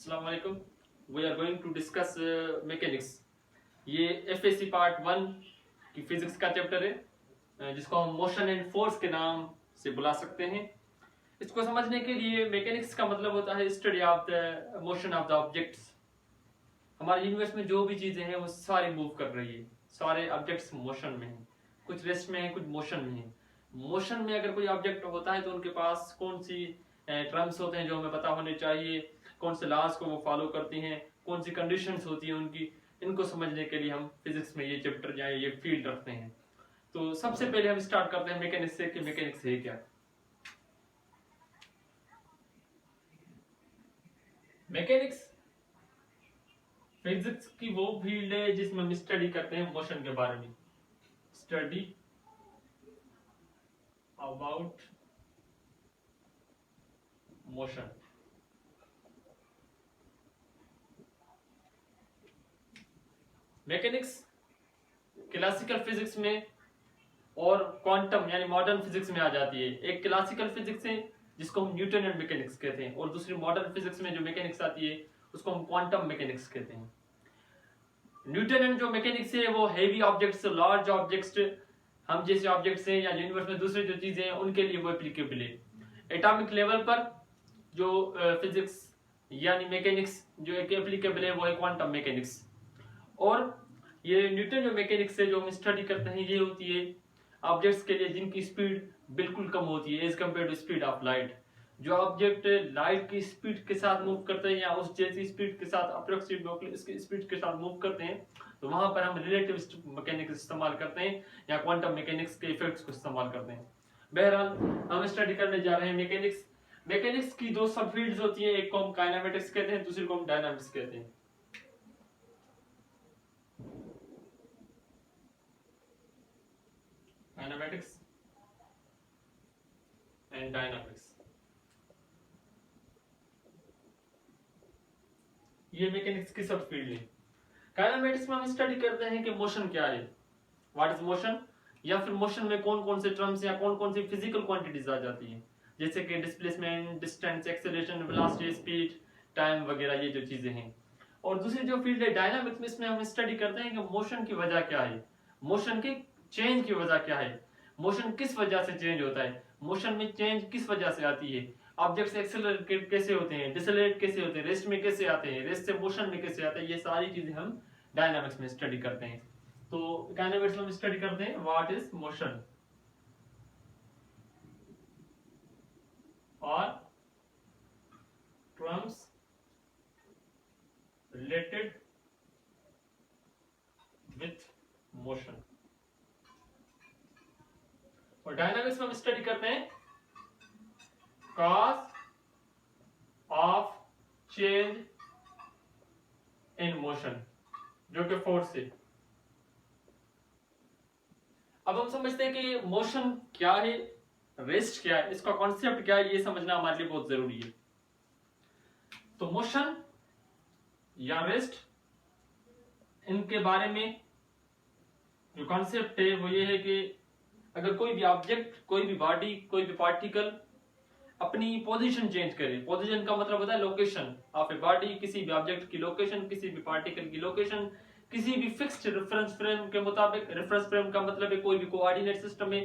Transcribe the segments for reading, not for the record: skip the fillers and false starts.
अस्सलाम वालेकुम। We are going to discuss mechanics. ये एफएससी पार्ट 1 की फिजिक्स का चैप्टर है, जिसको हम मोशन एंड फोर्स के नाम से बुला सकते हैं। इसको समझने के लिए मैकेनिक्स का मतलब होता है study of the motion of the objects. हमारे यूनिवर्स में जो भी चीजें हैं वो सारी मूव कर रही है, सारे ऑब्जेक्ट्स मोशन में हैं, कुछ रेस्ट में है, कुछ मोशन में है। मोशन में अगर कोई ऑब्जेक्ट होता है तो उनके पास कौन सी टर्म्स होते हैं जो हमें पता होने चाहिए, कौन से लॉज को वो फॉलो करती हैं, कौन सी कंडीशंस होती हैं उनकी, इनको समझने के लिए हम फिजिक्स में ये चैप्टर या ये फील्ड रखते हैं। तो सबसे पहले हम स्टार्ट करते हैं मैकेनिक्स से कि मैकेनिक्स है क्या। मैकेनिक्स फिजिक्स की वो फील्ड है जिसमें हम स्टडी करते हैं मोशन के बारे में। Study about motion. Mechanics classical physics में और क्वांटम यानी मॉडर्न फिजिक्स में आ जाती है। एक क्लासिकल फिजिक्स है जिसको हम न्यूटन मैकेनिक्स कहते हैं, और दूसरी मॉडर्न फिजिक्स में जो मैकेनिक्स आती है उसको हम क्वांटम मैकेनिक्स कहते हैं। न्यूटन जो मैकेनिक्स है वो हेवी ऑब्जेक्ट्स, लार्ज ऑब्जेक्ट्स, हम जैसे ऑब्जेक्ट्स हैं या यूनिवर्स में दूसरी जो चीजें हैं उनके लिए वो एप्लीकेबल है। एटॉमिक लेवल पर जो फिजिक्स यानी मैकेनिक्स जो एक एप्लीकेबल है वो है क्वांटम मैकेनिक्स। और ये न्यूटन जो मैकेनिक्स है जो हम स्टडी करते हैं ये होती है ऑब्जेक्ट्स के लिए जिनकी स्पीड बिल्कुल कम होती है as compare to speed of light. जो ऑब्जेक्ट लाइट की स्पीड के साथ मूव करते हैं या उस जैसी स्पीड के साथ अप्रोक्सीमेट उसकी स्पीड के साथ मूव करते हैं, तो वहां पर हम रिलेटिविस्टिक मैकेनिक्स इस्तेमाल करते हैं या क्वांटम मैकेनिक्स के इफेक्ट्स को इस्तेमाल करते हैं। बहरहाल हम स्टडी करने जा रहे हैं मैकेनिक्स। मैकेनिक्स की दो सब फील्ड्स होती हैं, एक को हम काइनेमेटिक्स कहते हैं, दूसरी को हम डायनामिक्स कहते हैं। काइनेमेटिक्स एंड डायनामिक्स, ये मैकेनिक्स की सब फील्ड है। काइनेमेटिक्स में हम स्टडी करते हैं कि मोशन क्या है, व्हाट इज मोशन, या फिर मोशन में कौन कौन से टर्म्स या कौन कौन सी फिजिकल क्वांटिटीज आ जाती हैं, जैसे कि displacement, distance, acceleration, velocity, speed, time वगैरह, ये जो चीजें हैं। और दूसरी जो फील्ड है डायनामिक्स में, इसमें हम स्टडी करते हैं कि मोशन की वजह क्या है, मोशन के चेंज की वजह क्या है, मोशन किस वजह से चेंज होता है, मोशन में चेंज किस वजह से आती है, ऑब्जेक्ट्स एक्सेलरेट कैसे होते हैं, डिसेलरेट कैसे होते हैं, रेस्ट में कैसे आते हैं, रेस्ट से मोशन में कैसे आते हैं, ये सारी चीजें हम डायनामिक्स में स्टडी करते हैं। तो डायनामिक्स में हम स्टडी करते हैं व्हाट इज मोशन और टर्म्स रिलेटेड विथ मोशन। और डायनामिक्स में हम स्टडी करते हैं cause of change in motion, जो कि फोर्स है। अब हम समझते हैं कि मोशन क्या है, रेस्ट क्या है, इसका कॉन्सेप्ट क्या है, ये समझना हमारे लिए बहुत जरूरी है। तो मोशन या रेस्ट, इनके बारे में जो कॉन्सेप्ट है वो ये है कि अगर कोई भी ऑब्जेक्ट, कोई भी बॉडी, कोई भी पार्टिकल अपनी पोजीशन चेंज करे, पोजीशन का मतलब होता है लोकेशन ऑफ ए बॉडी, किसी भी ऑब्जेक्ट की लोकेशन, किसी भी पार्टिकल की लोकेशन, किसी भी फिक्स्ड रेफरेंस फ्रेम के मुताबिक। रेफरेंस फ्रेम का मतलब है कोई भी कोऑर्डिनेट सिस्टम है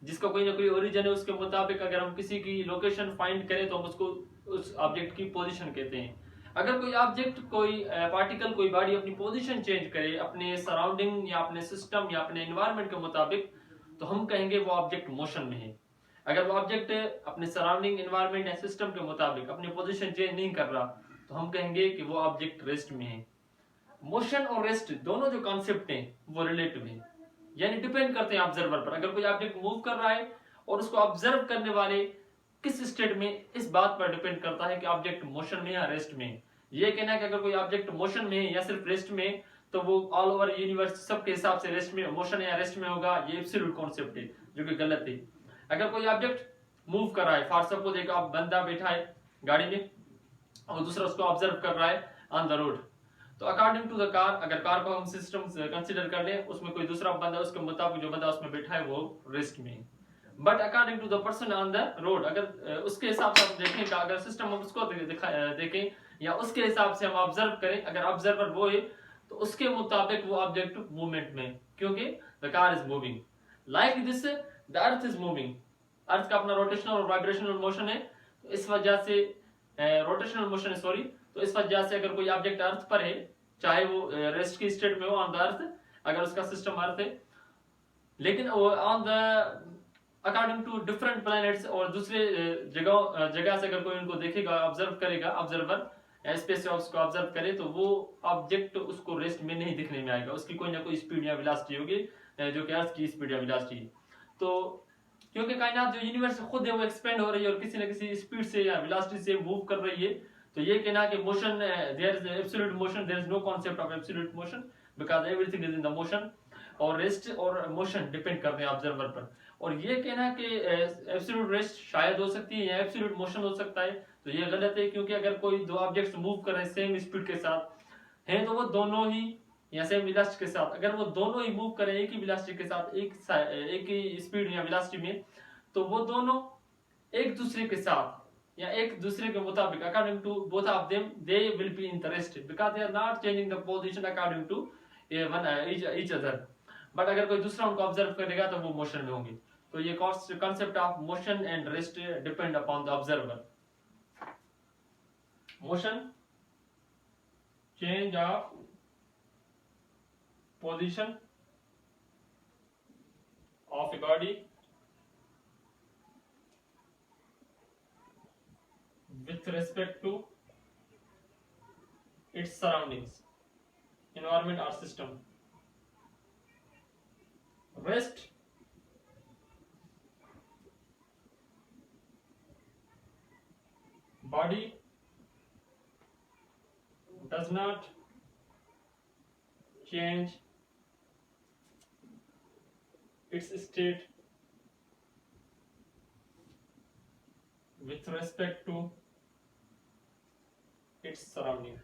जिसका कोई ना कोई ओरिजिन है, उसके मुताबिक अगर हम किसी की लोकेशन फाइंड करें तो हम उसको उस ऑब्जेक्ट की पोजीशन कहते हैं। अगर कोई ऑब्जेक्ट, कोई पार्टिकल, कोई बॉडी अपनी पोजीशन चेंज करे अपने सराउंडिंग या अपने सिस्टम या अपने एनवायरनमेंट के मुताबिक, तो हम कहेंगे वो ऑब्जेक्ट मोशन में है। अगर वो ऑब्जेक्ट अपने सराउंडिंग एनवायरनमेंट या सिस्टम के मुताबिक अपनी पोजीशन चेंज नहीं कर रहा तो हम कहेंगे कि वो ऑब्जेक्ट रेस्ट में है। मोशन और रेस्ट दोनों जो कॉन्सेप्ट हैं वो रिलेटिव हैं, यानी डिपेंड करते हैं ऑब्जर्वर पर। अगर कोई ऑब्जेक्ट मूव कर रहा है और उसको ऑब्जर्व करने वाले किस स्टेट में, इस बात पर डिपेंड करता है कि ऑब्जेक्ट मोशन में या रेस्ट में। ये कहना है कि अगर कोई ऑब्जेक्ट मोशन में है या सिर्फ रेस्ट में, तो वो ऑल ओवर यूनिवर्स सबके हिसाब से रेस्ट में, मोशन या रेस्ट में होगा, ये एब्सोल्यूट कॉन्सेप्ट है जो कि गलत है। अगर कोई ऑब्जेक्ट मूव कर रहा है, फॉर सपोज एक बंदा बैठा है गाड़ी में और दूसरा उसको ऑब्जर्व कर रहा है ऑन द रोड, तो अकॉर्डिंग टू द कार, अगर कार को हम सिस्टम कंसीडर कर ले, उसमें कोई दूसरा बंदा, उसके मुताबिक जो बंदा उसमें बैठा है वो रेस्ट में है। But according to the person on the road, अगर उसके हिसाब से हम देखें, अगर सिस्टम हम उसको देखें या उसके हिसाब से हम ऑब्जर्व करें, अगर ऑब्जर्वर वो है तो उसके मुताबिक वो ऑब्जेक्ट मूवमेंट में, क्योंकि the car is moving like this, the earth is moving, earth का अपना रोटेशनल और वाइब्रेशनल मोशन है, तो इस वजह से रोटेशनल मोशन है सॉरी, तो इस वजह से अगर कोई ऑब्जेक्ट अर्थ पर है, चाहे वो रेस्ट की स्टेट में हो ऑन द अर्थ, अगर उसका सिस्टम अर्थ है, लेकिन on the according to different planets और दूसरे जगह से अगर कोई उनको देखेगा, ऑब्जर्व करेगा, ऑब्जर्वर स्पेस से उसको ऑब्जर्व करे, तो वो ऑब्जेक्ट उसको रेस्ट में नहीं दिखने में आएगा, उसकी कोई ना कोई स्पीड या वेलोसिटी होगी जो कि अर्थ की स्पीड या वेलोसिटी है। तो क्योंकि कायनात जो यूनिवर्स खुद है वो एक्सपेंड हो रही है और किसी न किसी स्पीड से या वेलोसिटी से मूव कर रही है, तो ये कहना कि motion there is absolute motion, there is no concept of absolute motion because everything is in the motion, और रेस्ट और मोशन डिपेंड करते हैं ऑब्जर्वर पर। और ये कहना कि एब्सोल्यूट रेस्ट शायद हो सकती है या एब्सोल्यूट मोशन हो सकता है, तो ये गलत है, क्योंकि अगर कोई दो ऑब्जेक्ट्स मूव कर रहे हैं सेम स्पीड के साथ हैं, तो वो दोनों ही या सेम वेलोसिटी के साथ, अगर वो दोनों ही मूव करें एक ही वेलोसिटी के साथ, एक ही स्पीड या वेलोसिटी में, तो वो दोनों एक दूसरे के साथ या एक दूसरे के मुताबिक according to both of them they will be in the rest because they are not changing the position according to each other. But अगर कोई दूसरा उनको ऑब्जर्व करेगा तो वो मोशन में होंगे। तो ये concept of motion and rest depend upon the observer. Motion, change of position of a body with respect to its surroundings, environment or system. Rest, body does not change its state with respect to its surrounding.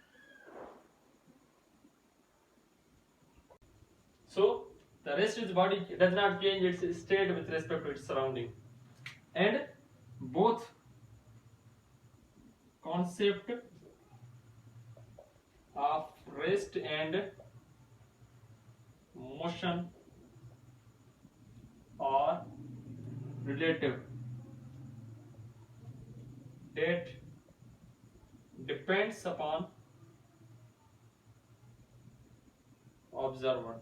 So the rest of the body does not change its state with respect to its surrounding, and both concept of rest and motion are relative. That depends upon observer.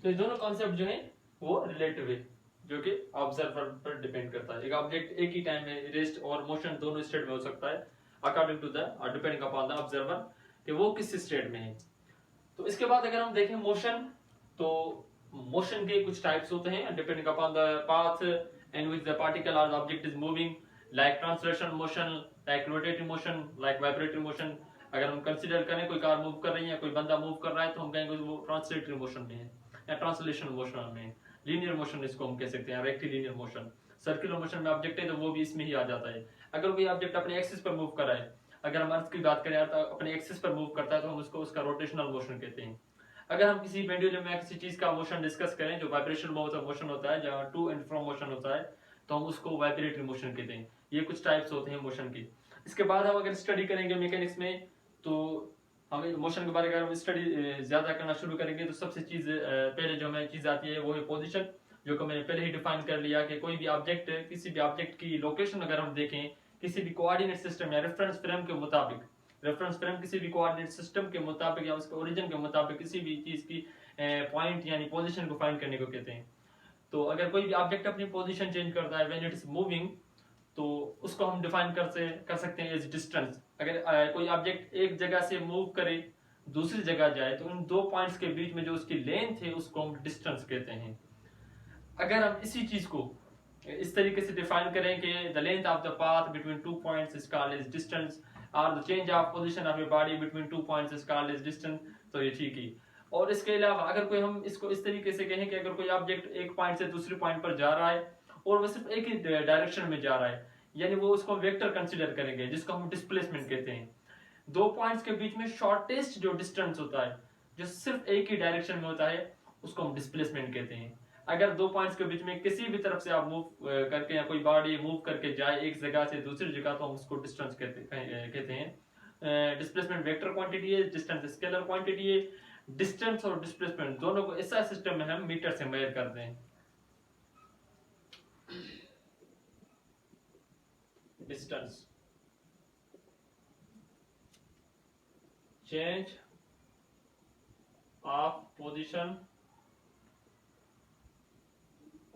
तो ये दोनों concept जो है वो relative है, जो कि observer पर डिपेंड करता है। एक ऑब्जेक्ट एक ही टाइम में रेस्ट और मोशन दोनों स्टेट में हो सकता है according to the depending upon the observer कि वो किस स्टेट में है। तो इसके बाद अगर हम देखें मोशन, तो मोशन के कुछ टाइप्स होते हैं depending upon the path in which the particle or the object is moving, like translation motion, like rotating motion, like vibratory motion। अगर हम कंसीडर करें कोई कार मूव कर रही है, कोई बंदा मूव कर रहा है, तो हम कहेंगे वो ट्रांसलेटरी मोशन में है या ट्रांसलेशन मोशन में। लीनियर मोशन इसको हम कह सकते हैं, रेक्टिलिनियर मोशन। सर्कुलर मोशन में ऑब्जेक्ट है तो वो भी इसमें ही आ जाता है। अगर कोई ऑब्जेक्ट अपने एक्सिस पर मूव कर रहा है, अगर हम अर्थ की बात करें, अर्थ अपने एक्सिस पर मूव करता है तो हम उसको उसका रोटेशनल मोशन कहते हैं। अगर हम किसी पेंडुलम में किसी चीज का मोशन डिस्कस करें जो वाइब्रेशन मोशन होता है, जहाँ टू एंड फ्रो मोशन होता है, तो हम उसको वाइब्रेटरी मोशन कहते हैं। ये कुछ टाइप्स होते हैं मोशन की। इसके बाद हम अगर स्टडी करेंगे मैकेनिक्स में, तो हम मोशन के बारे में अगर स्टडी ज्यादा करना शुरू करेंगे, तो सबसे चीज पहले जो हमें चीज आती है वो है पोजीशन, जो कि मैंने पहले ही डिफाइन कर लिया कि कोई भी ऑब्जेक्ट, किसी भी ऑब्जेक्ट की लोकेशन अगर हम देखें किसी भी कोऑर्डिनेट सिस्टम या रेफरेंस फ्रेम के मुताबिक, रेफरेंस फ्रेम किसी भी कोऑर्डिनेट सिस्टम के मुताबिक या उसके ओरिजिन के मुताबिक किसी भी चीज की पॉइंट यानी पोजीशन को फाइंड करने को कहते हैं। तो अगर कोई भी ऑब्जेक्ट अपनी पोजीशन चेंज करता है व्हेन इट इज मूविंग, तो उसको हम डिफाइन कर सकते हैं एज डिस्टेंस। अगर कोई ऑब्जेक्ट एक जगह से मूव करे दूसरी जगह जाए, तो उन दो पॉइंट्स के बीच में जो उसकी लेंथ है उसको हम डिस्टेंस कहते हैं। अगर हम इसी चीज को इस तरीके से डिफाइन करें कि the length of the path between two points is called as distance, और the change of position of a body between two points is called as distance, तो ये ठीक है। और इसके अलावा अगर कोई हम इसको इस तरीके से कहें कि अगर कोई ऑब्जेक्ट एक पॉइंट से दूसरे पॉइंट पर जा रहा है और वो सिर्फ एक ही डायरेक्शन में जा रहा है, यानी वो उसको वेक्टर कंसीडर करेंगे जिसको हम डिस्प्लेसमेंट कहते हैं। दो पॉइंट्स के बीच में शॉर्टेस्ट जो डिस्टेंस होता है जो सिर्फ एक ही डायरेक्शन में होता है उसको हम डिस्प्लेसमेंट कहते हैं। अगर दो पॉइंट्स के बीच में किसी भी तरफ से आप मूव करके या कोई बॉडी मूव करके जाए एक जगह से दूसरी जगह, तो हम उसको डिस्टेंस कहते हैं। डिस्प्लेसमेंट वेक्टर क्वांटिटी है, डिस्टेंस स्केलर क्वांटिटी है। डिस्टेंस और डिस्प्लेसमेंट दोनों को ऐसा सिस्टम में हम मीटर से मेजर करते हैं। Distance, change of position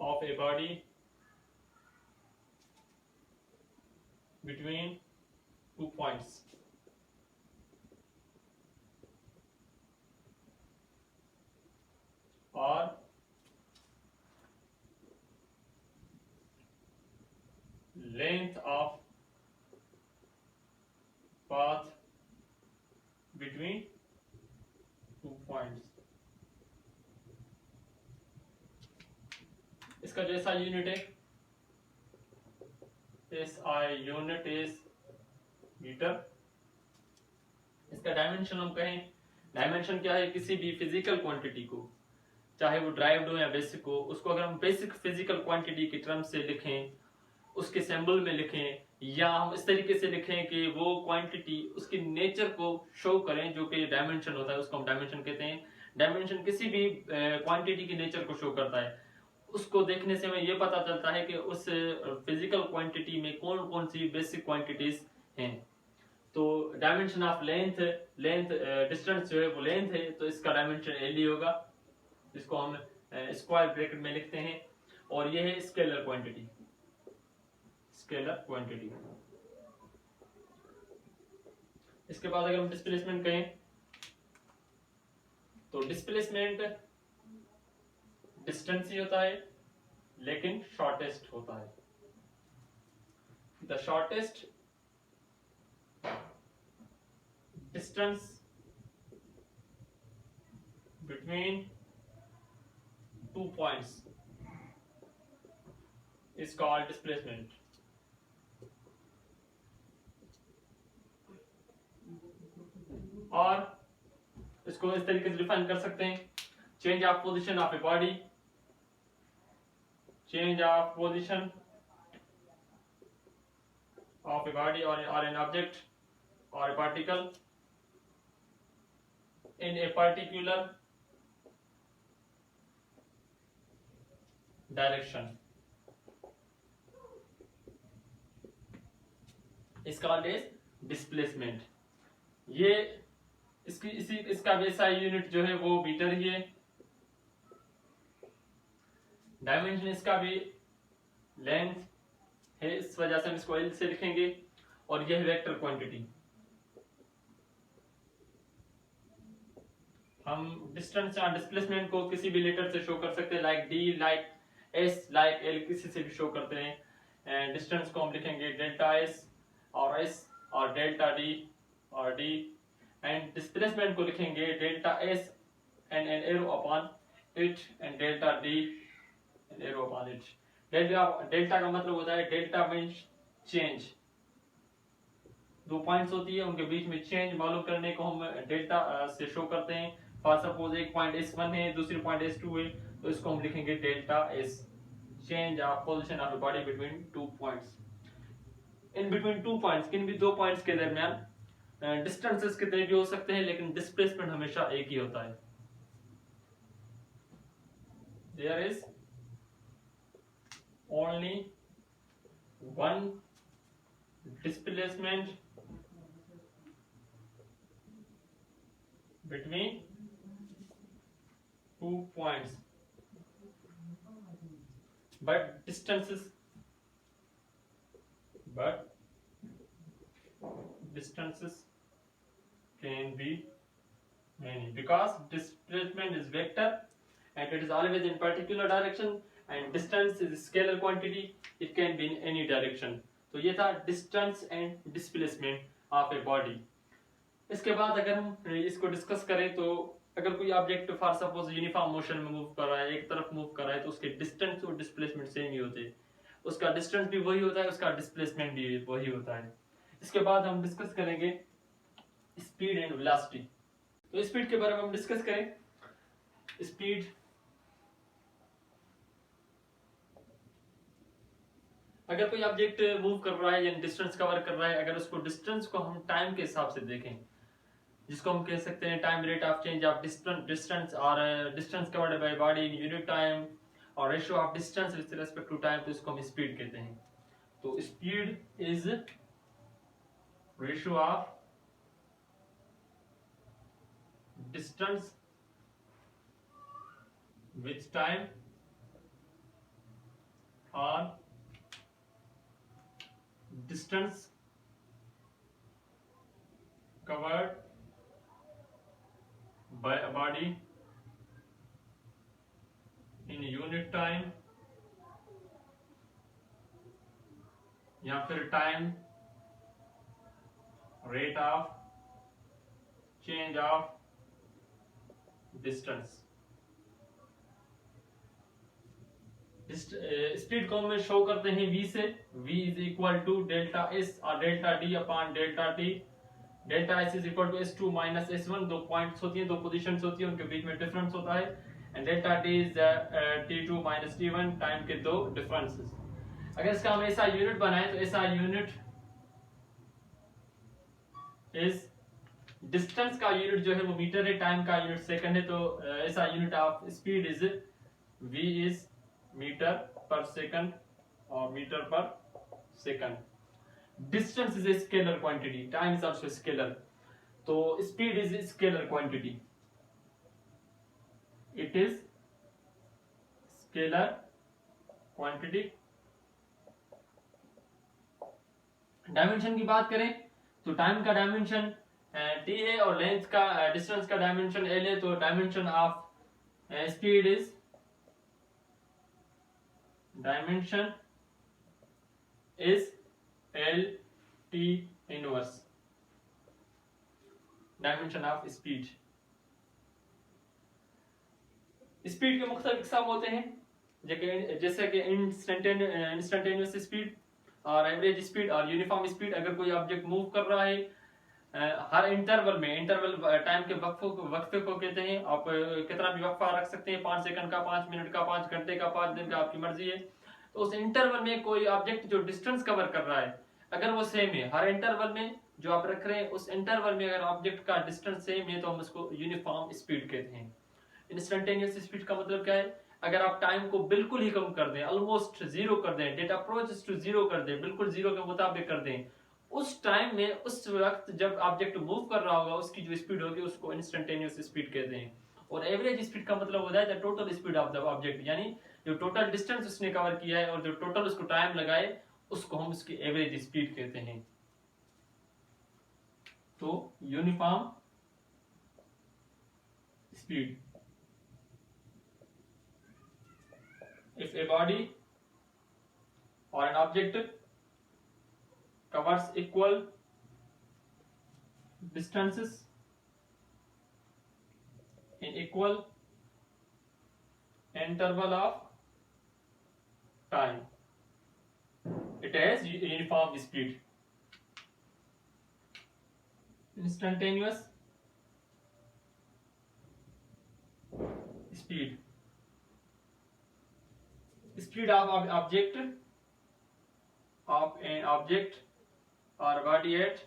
of a body between 2 points, or length of path between 2 points। इसका जो SI यूनिट है, SI यूनिट इज मीटर। इसका डायमेंशन हम कहें, डायमेंशन क्या है, किसी भी फिजिकल क्वांटिटी को, चाहे वो ड्राइव्ड हो या बेसिक हो, उसको अगर हम बेसिक फिजिकल क्वांटिटी के टर्म से लिखें, उसके सिंबल में लिखें, या हम इस तरीके से लिखें कि वो क्वांटिटी उसके नेचर को शो करें, जो कि डायमेंशन होता है, उसको हम डायमेंशन कहते हैं। डायमेंशन किसी भी क्वांटिटी की नेचर को शो करता है। उसको देखने से हमें ये पता चलता है कि उस फिजिकल क्वांटिटी में कौन कौन सी बेसिक क्वांटिटीज हैं। तो डायमेंशन ऑफ लेंथ, डिस्टेंस जो है वो लेंथ है, तो इसका डायमेंशन एल ही होगा, जिसको हम स्क्वायर ब्रैकेट में लिखते हैं। और ये है स्केलर क्वांटिटी, स्केलर क्वांटिटी। इसके बाद अगर हम डिस्प्लेसमेंट कहें, तो डिस्प्लेसमेंट डिस्टेंस ही होता है, लेकिन शॉर्टेस्ट होता है। The shortest distance between 2 points is called displacement। और इसको इस तरीके से डिफाइन कर सकते हैं, change of position of a body, change of position of a body और an object or a particle in a particular direction is called as displacement। ये इसका वैसा यूनिट जो है वो मीटर ही है। डायमेंशन इसका भी लेंथ है, इस वजह से हम इसको एल से लिखेंगे। और यह वेक्टर क्वांटिटी, हम डिस्टेंस या डिस्प्लेसमेंट को किसी भी लेटर से शो कर सकते हैं, like D, like S, like L, किसी से भी शो करते हैं। डिस्टेंस को हम लिखेंगे डेल्टा एस और एस, और डेल्टा डी और डी। एंड डिस्प्लेसमेंट को लिखेंगे delta S and an arrow upon it, and delta D an arrow upon it. Delta का मतलब होता है, डेल्टा मींस चेंज। दो पॉइंट्स होती है, उनके बीच में चेंज मालूम करने को हम डेल्टा से शो करते हैं। फॉर सपोज एक पॉइंट S1 है, दूसरी पॉइंट S2 है, तो इसको हम लिखेंगे delta S, change of position of body between 2 points. In between 2 points, किन भी दो पॉइंट्स के दरमियान डिस्टेंसेस कितने भी हो सकते हैं, लेकिन डिस्प्लेसमेंट हमेशा एक ही होता है। There is only one displacement between 2 points, but distances can be many, because displacement is vector and it is always in particular direction, and distance is scalar quantity, it can be in any direction। तो ये था distance and displacement of a body. इसके बाद अगर हम इसको discuss करें, तो अगर कोई object for suppose uniform motion में मूव कर रहा है, एक तरफ मूव कर रहा है, तो उसके डिस्टेंस और डिस्प्लेसमेंट सेम ही होते हैं। उसका डिस्टेंस भी वही होता है, उसका डिस्प्लेसमेंट भी वही होता है। इसके बाद हम डिस्कस करेंगे स्पीड एंड वेलोसिटी। तो स्पीड के बारे में हम डिस्कस करें। स्पीड अगर कोई ऑब्जेक्ट मूव कर रहा है यानी डिस्टेंस कवर कर रहा है, अगर उसको डिस्टेंस को हम टाइम के हिसाब से देखें, जिसको हम कह सकते हैं time rate of change of distance और distance covered by body in unit time और ratio of distance with respect to time, तो इसको हम स्पीड कहते हैं। तो speed is ratio of distance with time और distance covered by a body in unit time या फिर time rate of change of distance. Speed को हम शो करते हैं v से, v is equal to delta s और delta d upon delta t। Delta s is equal to s2 minus s1, दो points होती हैं, दो पोजीशंस होती हैं, उनके बीच में डिफरेंस होता है। And delta t is t2 minus t1, time के दो डिफरेंसेस। अगर इसका हम ऐसा यूनिट बनाएं तो ऐसा यूनिट इज डिस्टेंस का यूनिट जो है वो मीटर है, टाइम का यूनिट सेकंड है, तो ऐसा unit of speed is v is metre per second और metre per second. Distance is a scalar quantity, time is also scalar, तो speed is scalar quantity, it is scalar quantity. Dimension की बात करें तो time का dimension t है और length का डिस्टेंस का डायमेंशन l है, तो dimension of speed is dimension is l t inverse dimension of speed. Speed के मुख्तलिफ इकसाम होते हैं, जैसे कि इंस्टेंटेनियस स्पीड और एवरेज स्पीड और यूनिफॉर्म स्पीड। अगर कोई ऑब्जेक्ट मूव कर रहा है हर इंटरवल में, इंटरवल टाइम के वक्फे को कहते हैं, आप कितना भी वक्फा रख सकते हैं, 5 सेकंड का, 5 मिनट का, 5 घंटे का, 5 दिन का, आपकी मर्जी है। तो उस इंटरवल में कोई ऑब्जेक्ट जो डिस्टेंस कवर कर रहा है अगर वो सेम है, हर इंटरवल में जो आप रख रहे हैं उस इंटरवल में अगर ऑब्जेक्ट का डिस्टेंस सेम है तो हम उसको यूनिफॉर्म स्पीड कहते हैं। इंस्टेंटेनियस स्पीड का मतलब क्या है? अगर आप टाइम को बिल्कुल ही कम कर दें, ऑलमोस्ट जीरो कर दें, डेटा अप्रोचेस टू जीरो कर दें, बिल्कुल जीरो के मुताबिक कर दें, उस टाइम में उस वक्त जब ऑब्जेक्ट मूव कर रहा होगा उसकी जो स्पीड होगी उसको इंस्टेंटेनियस स्पीड कहते हैं। और एवरेज स्पीड का मतलब होता है total speed of the object, यानी जो टोटल डिस्टेंस उसने कवर किया है और जो टोटल उसको टाइम लगाए उसको हम उसकी एवरेज स्पीड कहते हैं। तो uniform speed, if a body or an object covers equal distances in equal interval of time, it has uniform speed. Instantaneous speed, speed of object of an object or body at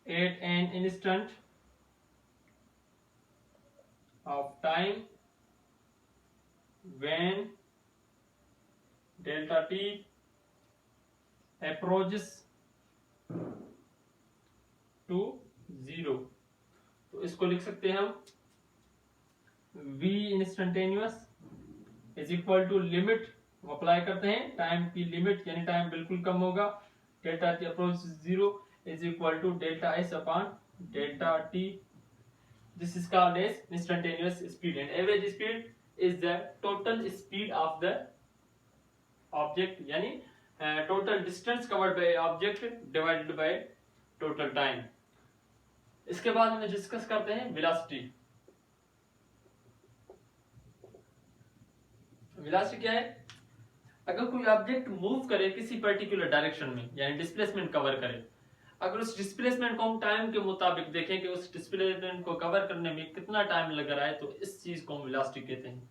an instant of time when delta t approaches to 0। तो इसको लिख सकते हैं हम v instantaneous is equal to limit, apply करते हैं time की limit, यानी टाइम बिल्कुल कम होगा, delta t approach 0 is equal to delta s upon delta t. This is called as instantaneous speed. And average speed is the total speed of the object, यानी total distance covered by object divided by total time. इसके बाद हम discuss करते हैं velocity. Velocity क्या है? अगर कोई ऑब्जेक्ट मूव करे किसी पर्टिकुलर डायरेक्शन में, यानी डिस्प्लेसमेंट कवर करे, अगर उस डिस्प्लेसमेंट को हम टाइम के मुताबिक देखें कि उस डिस्प्लेसमेंट को कवर करने में कितना टाइम लग रहा है, तो इस चीज को हम वेलोसिटी कहते हैं।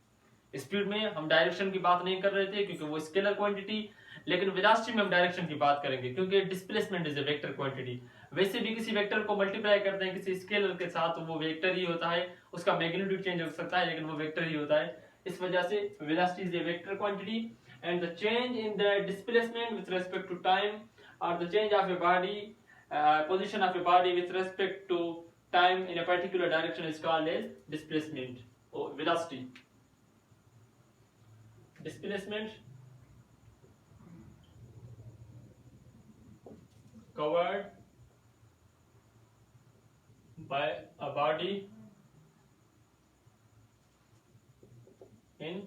स्पीड में हम डायरेक्शन की बात नहीं कर रहे थे क्योंकि वो स्केलर क्वांटिटी, लेकिन वेलोसिटी में हम डायरेक्शन की बात करेंगे क्योंकि displacement is a vector quantity. वैसे भी किसी वेक्टर को मल्टीप्लाई करते हैं किसी स्केलर के साथ तो वो वेक्टर ही होता है, उसका मैग्नीट्यूड चेंज हो सकता है लेकिन वो वेक्टर ही होता है। इस वजह से velocity is a vector quantity and the change in the displacement with respect to time or the change of a body position of a body with respect to time in a particular direction is called as displacement or velocity. Displacement covered by a body in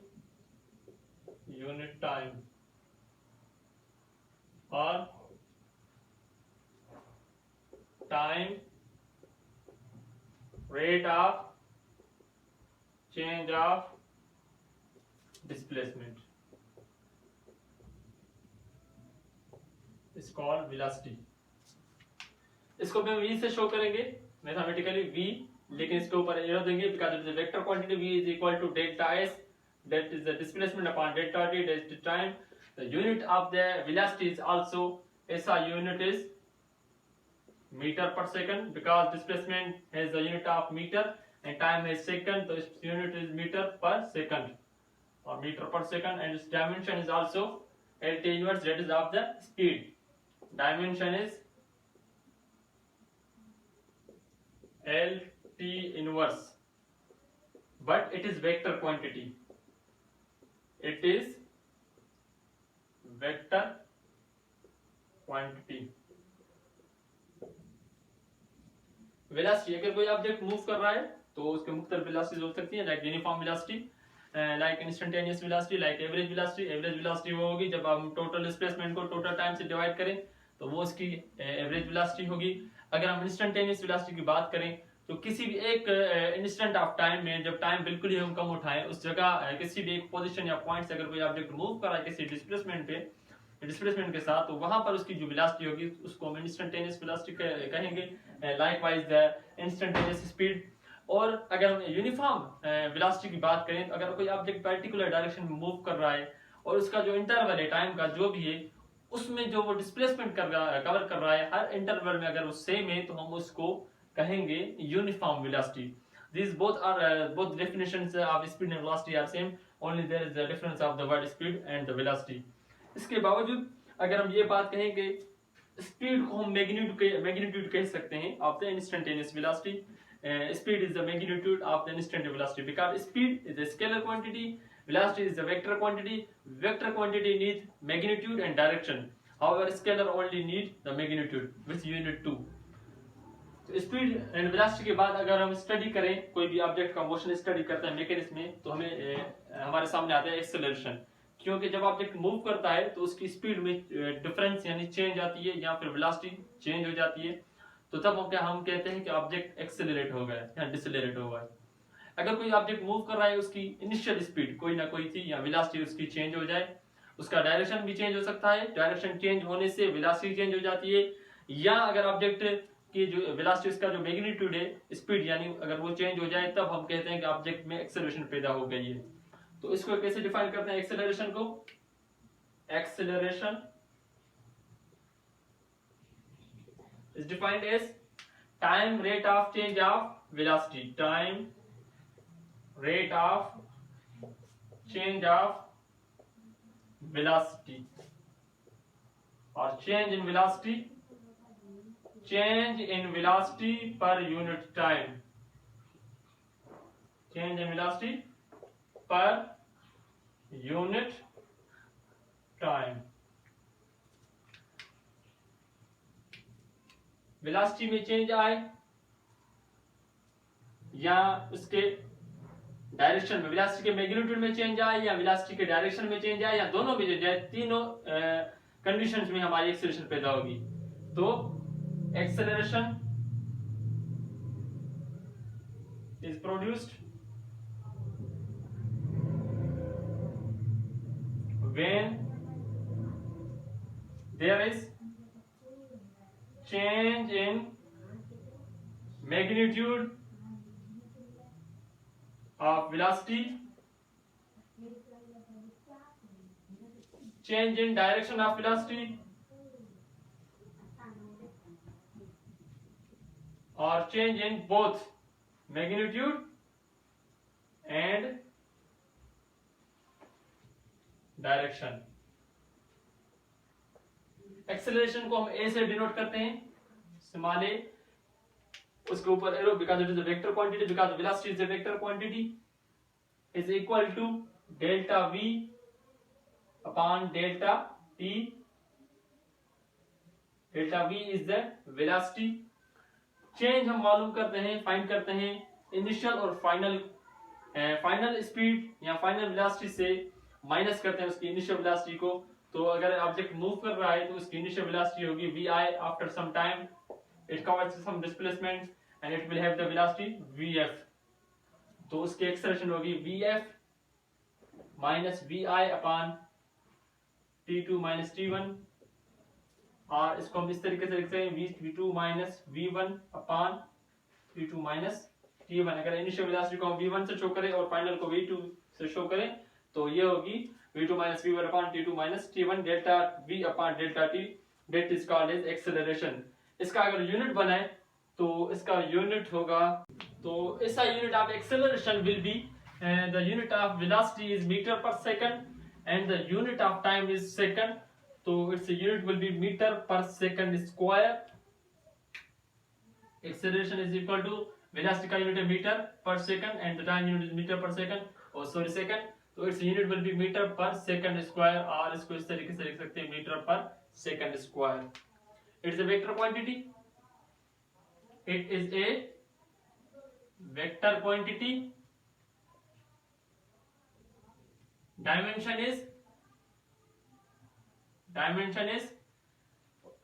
unit time or time rate of change of displacement is called velocity. इसको भी हम v से show करेंगे mathematically v, लेकिन इसके ऊपर arrow देंगे because it is a vector quantity v is equal to delta s, that is the displacement upon delta t, that is the time. The unit of the velocity is also SI unit is meter per second because displacement has the unit of meter and time is second, so its unit is meter per second or meter per second, and its dimension is also LT inverse, that is of the speed. Dimension is LT inverse, but it is vector quantity. It is vector quantity. Velocity, अगर कोई object move कर रहा है तो उसके मुख्तलिफ velocities हो सकती हैं, like uniform velocity, like instantaneous velocity, like average velocity. Average velocity वो होगी जब हम टोटल डिस्प्लेसमेंट को टोटल टाइम से डिवाइड करें तो वो उसकी एवरेज वेलोसिटी होगी। अगर हम इंस्टेंटेनियस वेलोसिटी की बात करें तो किसी भी एक इंस्टेंट ऑफ टाइम में जब टाइम बिल्कुल ही हम कम उठाएं उस जगह किसी भी एक पोजीशन या पॉइंट से अगर कोई ऑब्जेक्ट मूव कर रहा है किसी डिस्प्लेसमेंट के साथ, तो वहां पर उसकी जो वेलोसिटी होगी उसको हम इंस्टेंटेनियस वेलोसिटी कहेंगे, लाइकवाइज द इंस्टेंटेनियस स्पीड। और अगर हम यूनिफॉर्म वेलोसिटी की बात करें तो अगर कोई ऑब्जेक्ट पर्टिकुलर डायरेक्शन में मूव कर रहा है और उसका जो इंटरवल है टाइम का जो भी है उसमें जो वो डिस्प्लेसमेंट कवर कर रहा है हर इंटरवल में अगर वो सेम है तो हम उसको कहेंगे uniform velocity. These both definitions of speed and velocity are same, only there is a difference of the word speed and the velocity. इसके बावजूद अगर हम ये बात कहें कि स्पीड को हम मैग्नीट्यूड कह सकते हैं of the instantaneous velocity. Speed is the magnitude of the instantaneous velocity because speed is a scalar quantity, velocity is a vector quantity. Vector quantity need magnitude and direction, however scalar only need the magnitude which you need to. तो speed and velocity के बाद अगर हम study करें कोई भी object का motion study करते हैं मैकेनिक्स में तो हमें हमारे सामने आता है एक्सेलरेशन, क्योंकि जब ऑब्जेक्ट मूव करता है तो उसकी स्पीड में डिफरेंस यानी चेंज आती है या फिर वेलोसिटी चेंज हो जाती है, तो तब हम कहते हैं कि ऑब्जेक्ट एक्सेलरेट हो गया या डिसेलरेट हो गया। अगर कोई ऑब्जेक्ट मूव कर रहा है उसकी इनिशियल स्पीड कोई ना कोई थी या वेलोसिटी उसकी चेंज हो जाए, उसका डायरेक्शन भी चेंज हो सकता है, डायरेक्शन चेंज होने से वेलोसिटी चेंज हो जाती है, या अगर ऑब्जेक्ट की जो वेलोसिटी उसका जो मैग्नीट्यूड है स्पीड यानी अगर वो चेंज हो जाए तब हम कहते हैं कि ऑब्जेक्ट में एक्सेलरेशन पैदा हो गई है। तो इसको कैसे डिफाइन करते हैं एक्सेलरेशन को? Acceleration is defined as time rate of change of velocity, time rate of change of velocity or change in velocity per unit time, change in velocity per unit time। Velocity में change आए या उसके direction में, velocity के magnitude में change आए या velocity के डायरेक्शन में चेंज आए या दोनों में चेंज आए, तीनों कंडीशंस में हमारी एक्सेलरेशन पैदा होगी। तो acceleration is produced when there is change in magnitude of velocity change in direction of velocity or change in both magnitude and direction. Acceleration को हम ए से डिनोट करते हैं, स्मॉल ए, उसके ऊपर arrow, because it is a vector quantity, because velocity is a vector quantity, is equal to delta v upon delta t. Delta v is the velocity. Change हम मालूम करते हैं, फाइंड करते हैं इनिशियल और final speed या final velocity से minus करते हैं उसकी इनिशियल वेलोसिटी को. तो अगर ऑब्जेक्ट मूव कर रहा है तो उसकी इनिशियल वेलोसिटी होगी vi, after some time it covers some displacement and it will have the velocity vf. तो उसकी एक्सेलरेशन होगी vf minus vi upon t2 minus t1, और इसको हम इस तरीके से लिख सकते हैं v2 minus v1 upon v2 minus t1. अगर इनिशियल वेलोसिटी को हम v1 से शो करें और फाइनल को v2 से शो करें तो ये होगी v2 minus v1 upon t2 minus t1, delta v upon delta t. That is called as acceleration. इसका अगर यूनिट बनाए तो इसका यूनिट होगा, तो इसका unit of acceleration will be the unit of velocity is metre per second and the unit of time is second. तो its unit will be metre per second square. Acceleration is equal to velocity का unit है metre per second and the time unit is metre per second, और sorry second. तो its unit will be metre per second square, और इसको इस तरीके से लिख सकते हैं metre per second square. It's a vector quantity. It is a vector quantity. Dimension is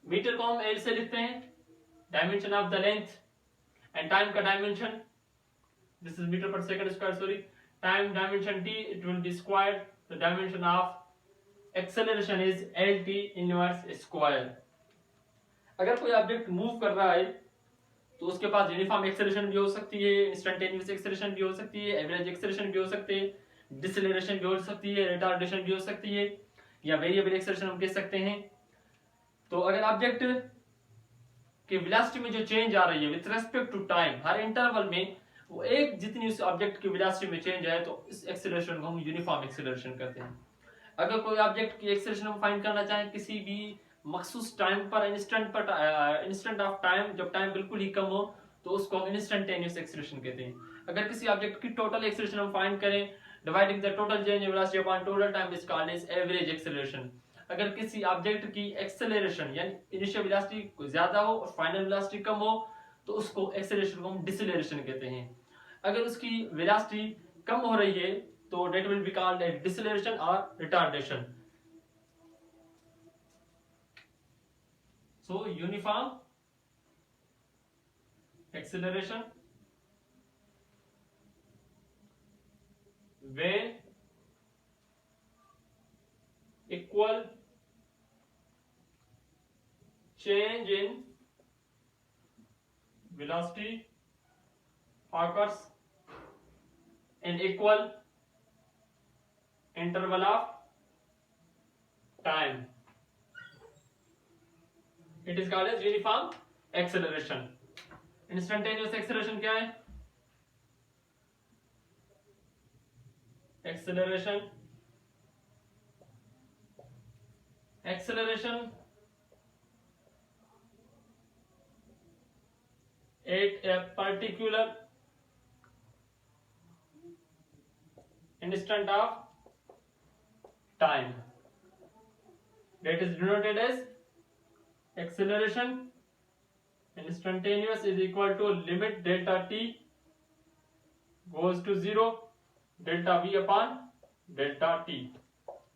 metre को हम एल से लिखते हैं, dimension of the length, and time का dimension, this is metre per second square, sorry, time dimension t, it will be squared. The dimension of acceleration is lt inverse square. अगर कोई object move कर रहा है तो उसके पास uniform acceleration भी हो सकती है, इंस्टेंटेनियस एक्सेलरेशन भी हो सकती है, एवरेज एक्सेलरेशन भी हो सकती है, डिसेलरेशन भी हो सकती है, रिटार्डेशन भी हो सकती है, या वेरिएबल एक्सेलरेशन हम कह सकते हैं. तो अगर ऑब्जेक्ट की वेलोसिटी में जो चेंज आ रही है विद रेस्पेक्ट टू टाइम, हर इंटरवल में वो एक जितनी उस ऑब्जेक्ट की वेलोसिटी में चेंज है, तो इस एक्सेलरेशन को हम यूनिफॉर्म एक्सेलरेशन कहते हैं. अगर कोई ऑब्जेक्ट की एक्सेलरेशन हम फाइंड करना चाहें किसी भी मखसूस टाइम पर, इंस्टेंट ऑफ टाइम, जब टाइम बिल्कुल ही कम हो, तो उसको हम इंस्टेंटेनियस एक्सेलरेशन कहते हैं. अगर किसी ऑब्जेक्ट की टोटल एक्सेलरेशन हम फाइंड करें, dividing the total change in velocity upon total time, is called as average acceleration. अगर किसी ऑब्जेक्ट की एक्सेलरेशन यानी इनिशियल वेलोसिटी ज्यादा हो और फाइनल वेलोसिटी कम हो, तो उसको एक्सेलरेशन को हम डिसेलरेशन कहते हैं. अगर उसकी वेलोसिटी कम हो रही है तो that will be called as deceleration or retardation. So uniform acceleration when equal change in velocity occurs in equal interval of time. It is called as uniform acceleration. Instantaneous acceleration क्या है? Acceleration at a particular instant of time, that is denoted as acceleration instantaneous is equal to limit delta t goes to 0 delta v upon delta t.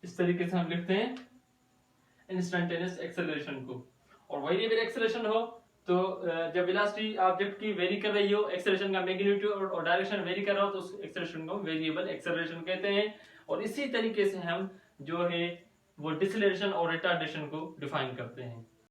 इस तरीके से हम लिखते हैं instantaneous acceleration को. और वेरिएबल एक्सेलरेशन हो तो जब वेलोसिटी ऑब्जेक्ट की वेरी कर रही हो, एक्सेलरेशन का मैग्नीट्यूड और डायरेक्शन वेरी कर रहा हो, तो उस एक्सेलरेशन को वेरिएबल एक्सेलरेशन कहते हैं. और इसी तरीके से हम जो है वो डिसेलरेशन और रिटार्डेशन को डिफाइन करते हैं.